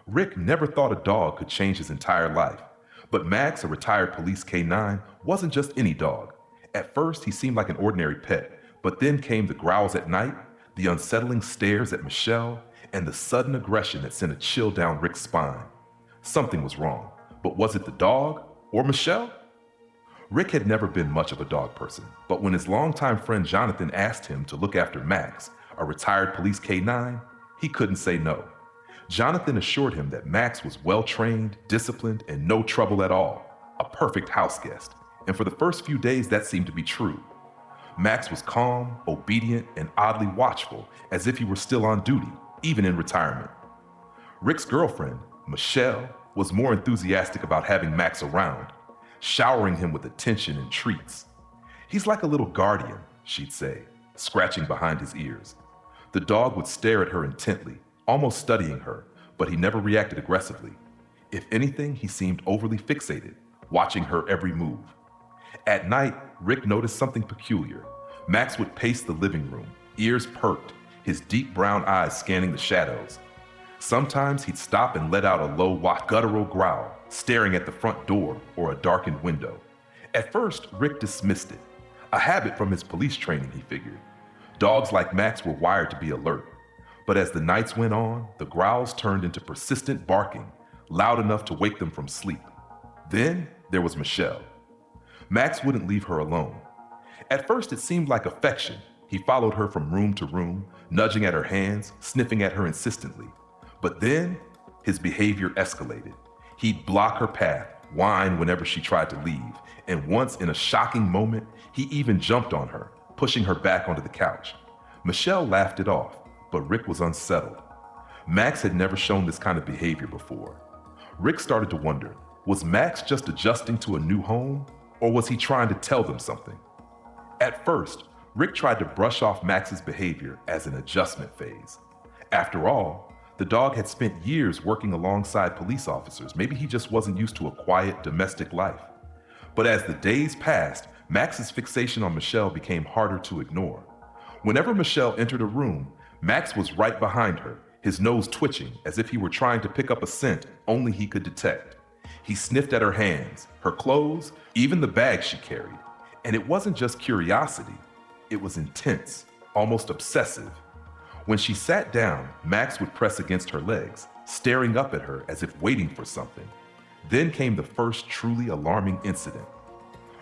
Rick never thought a dog could change his entire life. But Max, a retired police K9, wasn't just any dog. At first, he seemed like an ordinary pet, but then came the growls at night, the unsettling stares at Michelle, and the sudden aggression that sent a chill down Rick's spine. Something was wrong, but was it the dog or Michelle? Rick had never been much of a dog person, but when his longtime friend Jonathan asked him to look after Max, a retired police K9, he couldn't say no. Jonathan assured him that Max was well-trained, disciplined, and no trouble at all, a perfect house guest. And for the first few days, that seemed to be true. Max was calm, obedient, and oddly watchful, as if he were still on duty, even in retirement. Rick's girlfriend, Michelle, was more enthusiastic about having Max around, showering him with attention and treats. "He's like a little guardian," she'd say, scratching behind his ears. The dog would stare at her intently, almost studying her, but he never reacted aggressively. If anything, he seemed overly fixated, watching her every move. At night, Rick noticed something peculiar. Max would pace the living room, ears perked, his deep brown eyes scanning the shadows. Sometimes he'd stop and let out a low, guttural growl, staring at the front door or a darkened window. At first, Rick dismissed it. A habit from his police training, he figured. Dogs like Max were wired to be alert. But as the nights went on, the growls turned into persistent barking, loud enough to wake them from sleep. Then there was Michelle. Max wouldn't leave her alone. At first, it seemed like affection. He followed her from room to room, nudging at her hands, sniffing at her insistently. But then, his behavior escalated. He'd block her path, whine whenever she tried to leave, and once in a shocking moment, he even jumped on her, pushing her back onto the couch. Michelle laughed it off, but Rick was unsettled. Max had never shown this kind of behavior before. Rick started to wonder, was Max just adjusting to a new home, or was he trying to tell them something? At first, Rick tried to brush off Max's behavior as an adjustment phase. After all, the dog had spent years working alongside police officers. Maybe he just wasn't used to a quiet, domestic life. But as the days passed, Max's fixation on Michelle became harder to ignore. Whenever Michelle entered a room, Max was right behind her, his nose twitching as if he were trying to pick up a scent only he could detect. He sniffed at her hands, her clothes, even the bag she carried. And it wasn't just curiosity, it was intense, almost obsessive. When she sat down, Max would press against her legs, staring up at her as if waiting for something. Then came the first truly alarming incident.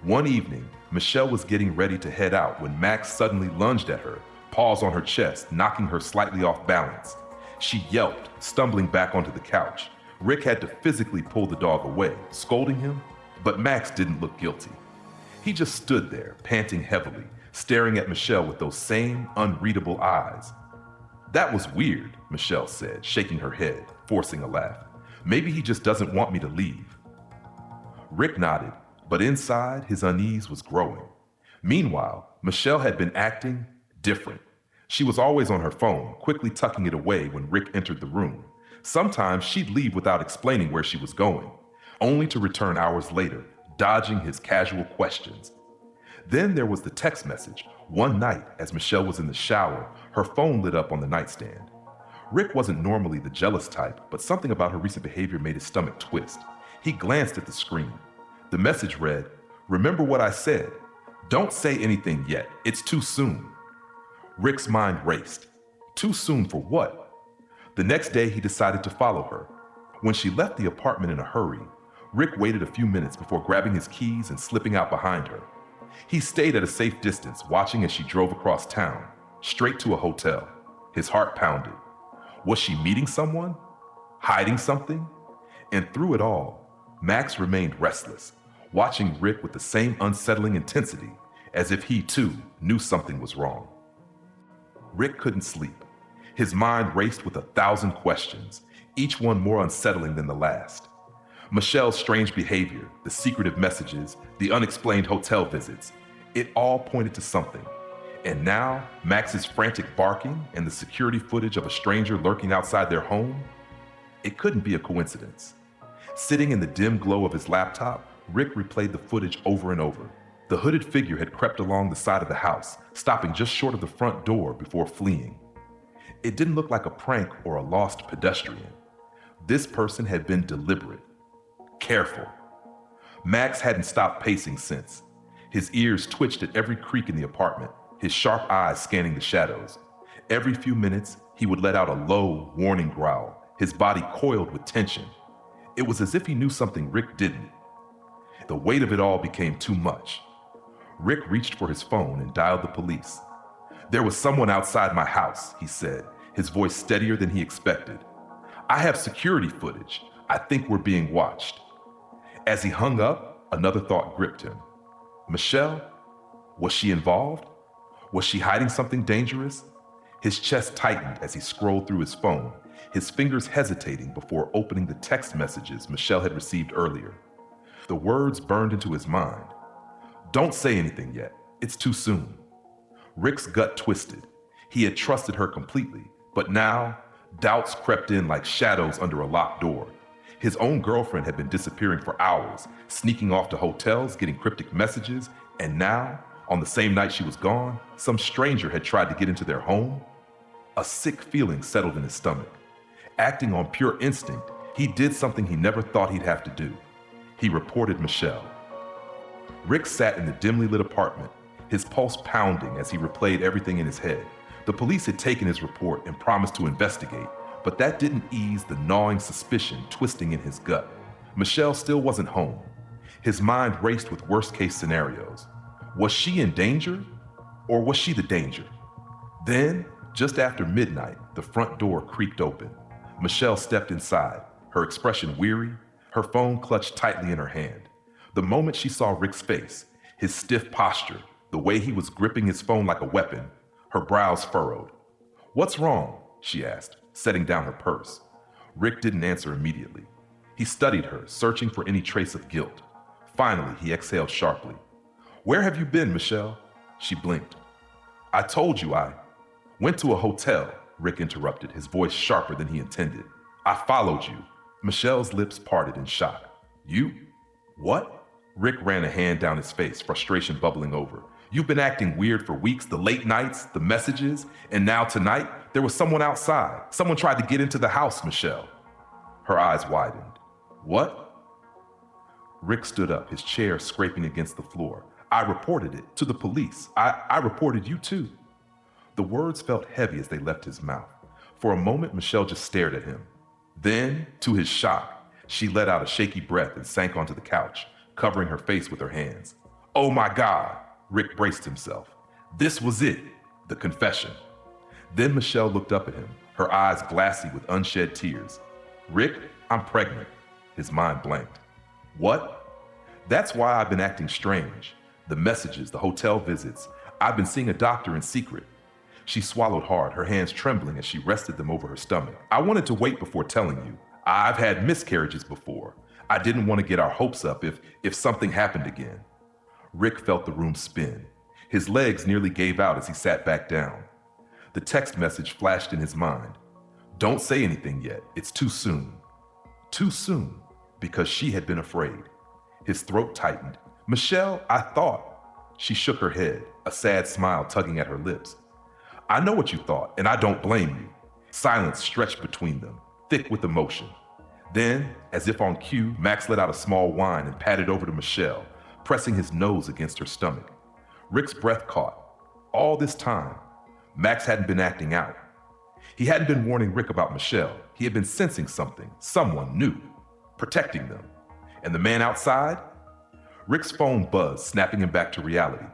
One evening, Michelle was getting ready to head out when Max suddenly lunged at her, paws on her chest, knocking her slightly off balance. She yelped, stumbling back onto the couch. Rick had to physically pull the dog away, scolding him, but Max didn't look guilty. He just stood there, panting heavily, staring at Michelle with those same unreadable eyes. "That was weird," Michelle said, shaking her head, forcing a laugh. "Maybe he just doesn't want me to leave." Rick nodded, but inside, his unease was growing. Meanwhile, Michelle had been acting different. She was always on her phone, quickly tucking it away when Rick entered the room. Sometimes she'd leave without explaining where she was going, only to return hours later, dodging his casual questions. Then there was the text message. One night, as Michelle was in the shower, her phone lit up on the nightstand. Rick wasn't normally the jealous type, but something about her recent behavior made his stomach twist. He glanced at the screen. The message read, "Remember what I said. Don't say anything yet. It's too soon." Rick's mind raced. Too soon for what? The next day, he decided to follow her. When she left the apartment in a hurry, Rick waited a few minutes before grabbing his keys and slipping out behind her. He stayed at a safe distance, watching as she drove across town, straight to a hotel. His heart pounded. Was she meeting someone? Hiding something? And through it all, Max remained restless, watching Rick with the same unsettling intensity, as if he too knew something was wrong. Rick couldn't sleep. His mind raced with 1,000 questions, each one more unsettling than the last. Michelle's strange behavior, the secretive messages, the unexplained hotel visits, it all pointed to something. And now, Max's frantic barking and the security footage of a stranger lurking outside their home? It couldn't be a coincidence. Sitting in the dim glow of his laptop, Rick replayed the footage over and over. The hooded figure had crept along the side of the house, stopping just short of the front door before fleeing. It didn't look like a prank or a lost pedestrian. This person had been deliberate, careful. Max hadn't stopped pacing since. His ears twitched at every creak in the apartment, his sharp eyes scanning the shadows. Every few minutes, he would let out a low, warning growl, his body coiled with tension. It was as if he knew something Rick didn't. The weight of it all became too much. Rick reached for his phone and dialed the police. "There was someone outside my house," he said, his voice steadier than he expected. "I have security footage. I think we're being watched." As he hung up, another thought gripped him. Michelle? Was she involved? Was she hiding something dangerous? His chest tightened as he scrolled through his phone, his fingers hesitating before opening the text messages Michelle had received earlier. The words burned into his mind. "Don't say anything yet. It's too soon." Rick's gut twisted. He had trusted her completely, but now doubts crept in like shadows under a locked door. His own girlfriend had been disappearing for hours, sneaking off to hotels, getting cryptic messages, and now, on the same night she was gone, some stranger had tried to get into their home. A sick feeling settled in his stomach. Acting on pure instinct, he did something he never thought he'd have to do. He reported Michelle. Rick sat in the dimly lit apartment, his pulse pounding as he replayed everything in his head. The police had taken his report and promised to investigate, but that didn't ease the gnawing suspicion twisting in his gut. Michelle still wasn't home. His mind raced with worst-case scenarios. Was she in danger, or was she the danger? Then, just after midnight, the front door creaked open. Michelle stepped inside, her expression weary, her phone clutched tightly in her hand. The moment she saw Rick's face, his stiff posture, the way he was gripping his phone like a weapon, her brows furrowed. "What's wrong?" she asked, setting down her purse. Rick didn't answer immediately. He studied her, searching for any trace of guilt. Finally, he exhaled sharply. "Where have you been, Michelle?" She blinked. "I told you I went to a hotel," Rick interrupted, his voice sharper than he intended. "I followed you." Michelle's lips parted in shock. "You? What?" Rick ran a hand down his face, frustration bubbling over. "You've been acting weird for weeks, the late nights, the messages, and now tonight, there was someone outside. Someone tried to get into the house, Michelle." Her eyes widened. "What?" Rick stood up, his chair scraping against the floor. "I reported it to the police. I reported you too." The words felt heavy as they left his mouth. For a moment, Michelle just stared at him. Then, to his shock, she let out a shaky breath and sank onto the couch, covering her face with her hands. "Oh my God!" Rick braced himself. This was it, the confession. Then Michelle looked up at him, her eyes glassy with unshed tears. "Rick, I'm pregnant." His mind blanked. "What?" "That's why I've been acting strange. The messages, the hotel visits. I've been seeing a doctor in secret." She swallowed hard, her hands trembling as she rested them over her stomach. "I wanted to wait before telling you. I've had miscarriages before. I didn't want to get our hopes up if something happened again." Rick felt the room spin. His legs nearly gave out as he sat back down. The text message flashed in his mind. "Don't say anything yet. It's too soon." Too soon, because she had been afraid. His throat tightened. "Michelle, I thought." She shook her head, a sad smile tugging at her lips. "I know what you thought, and I don't blame you." Silence stretched between them, thick with emotion. Then, as if on cue, Max let out a small whine and padded over to Michelle, pressing his nose against her stomach. Rick's breath caught. All this time, Max hadn't been acting out. He hadn't been warning Rick about Michelle. He had been sensing something, someone new, protecting them. And the man outside? Rick's phone buzzed, snapping him back to reality.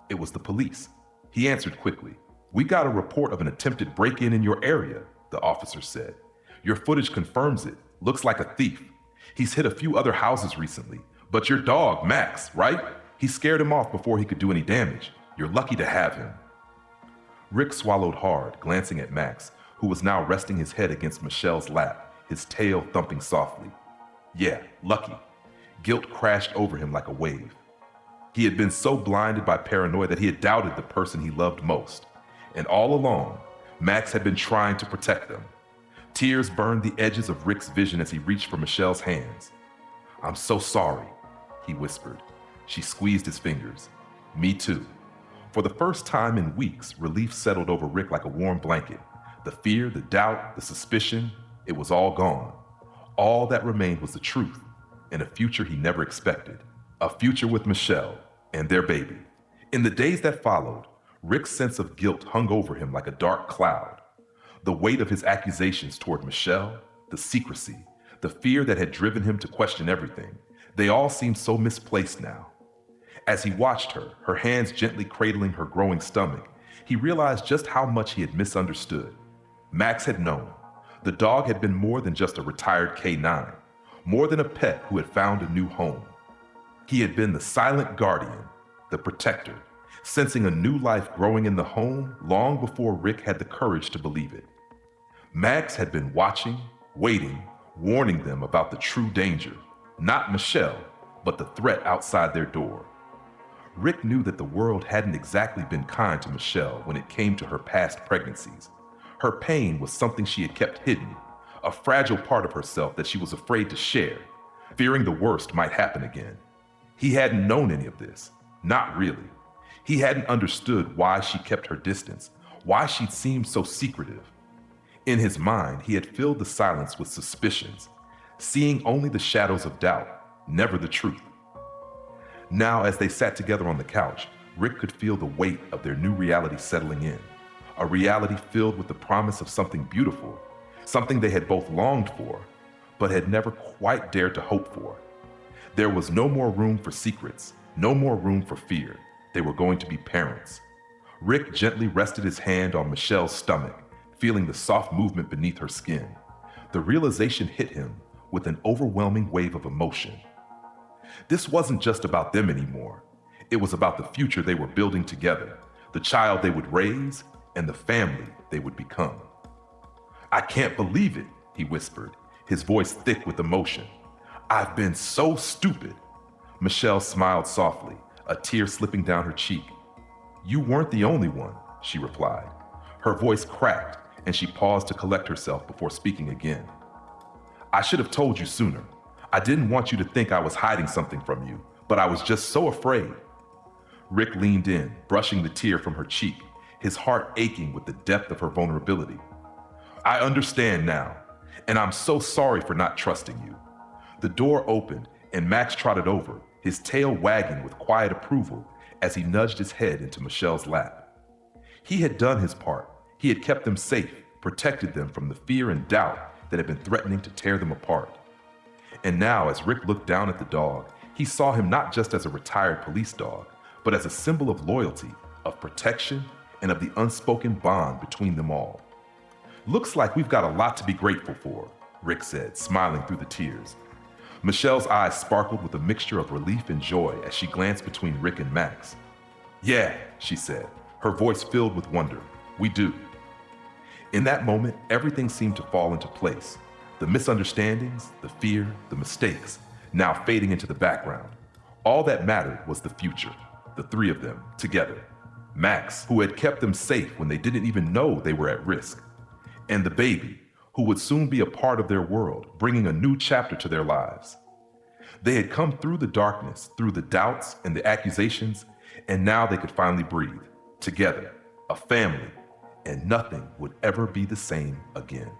It was the police. He answered quickly. "We got a report of an attempted break-in in your area," the officer said. "Your footage confirms it. Looks like a thief. He's hit a few other houses recently. But your dog, Max, right? He scared him off before he could do any damage. You're lucky to have him." Rick swallowed hard, glancing at Max, who was now resting his head against Michelle's lap, his tail thumping softly. Yeah, lucky. Guilt crashed over him like a wave. He had been so blinded by paranoia that he had doubted the person he loved most. And all along, Max had been trying to protect them. Tears burned the edges of Rick's vision as he reached for Michelle's hands. "I'm so sorry," he whispered. She squeezed his fingers. "Me too." For the first time in weeks, relief settled over Rick like a warm blanket. The fear, the doubt, the suspicion, it was all gone. All that remained was the truth and a future he never expected. A future with Michelle and their baby. In the days that followed, Rick's sense of guilt hung over him like a dark cloud. The weight of his accusations toward Michelle, the secrecy, the fear that had driven him to question everything, they all seemed so misplaced now. As he watched her, her hands gently cradling her growing stomach, he realized just how much he had misunderstood. Max had known. The dog had been more than just a retired K9, more than a pet who had found a new home. He had been the silent guardian, the protector, sensing a new life growing in the home long before Rick had the courage to believe it. Max had been watching, waiting, warning them about the true danger, not Michelle, but the threat outside their door. Rick knew that the world hadn't exactly been kind to Michelle when it came to her past pregnancies. Her pain was something she had kept hidden, a fragile part of herself that she was afraid to share, fearing the worst might happen again. He hadn't known any of this, not really. He hadn't understood why she kept her distance, why she'd seemed so secretive. In his mind, he had filled the silence with suspicions, seeing only the shadows of doubt, never the truth. Now, as they sat together on the couch, Rick could feel the weight of their new reality settling in, a reality filled with the promise of something beautiful, something they had both longed for, but had never quite dared to hope for. There was no more room for secrets, no more room for fear. They were going to be parents. Rick gently rested his hand on Michelle's stomach, feeling the soft movement beneath her skin. The realization hit him with an overwhelming wave of emotion. This wasn't just about them anymore. It was about the future they were building together, the child they would raise, and the family they would become. "I can't believe it," he whispered, his voice thick with emotion. "I've been so stupid." Michelle smiled softly, a tear slipping down her cheek. "You weren't the only one," she replied. Her voice cracked, and she paused to collect herself before speaking again. "I should have told you sooner. I didn't want you to think I was hiding something from you, but I was just so afraid." Rick leaned in, brushing the tear from her cheek, his heart aching with the depth of her vulnerability. "I understand now, and I'm so sorry for not trusting you." The door opened, and Max trotted over, his tail wagging with quiet approval as he nudged his head into Michelle's lap. He had done his part. He had kept them safe, protected them from the fear and doubt that had been threatening to tear them apart. And now, as Rick looked down at the dog, he saw him not just as a retired police dog, but as a symbol of loyalty, of protection, and of the unspoken bond between them all. "Looks like we've got a lot to be grateful for," Rick said, smiling through the tears. Michelle's eyes sparkled with a mixture of relief and joy as she glanced between Rick and Max. "Yeah," she said, her voice filled with wonder. "We do." In that moment, everything seemed to fall into place. The misunderstandings, the fear, the mistakes, now fading into the background. All that mattered was the future, the three of them, together. Max, who had kept them safe when they didn't even know they were at risk. And the baby, who would soon be a part of their world, bringing a new chapter to their lives. They had come through the darkness, through the doubts and the accusations, and now they could finally breathe, together, a family, and nothing would ever be the same again.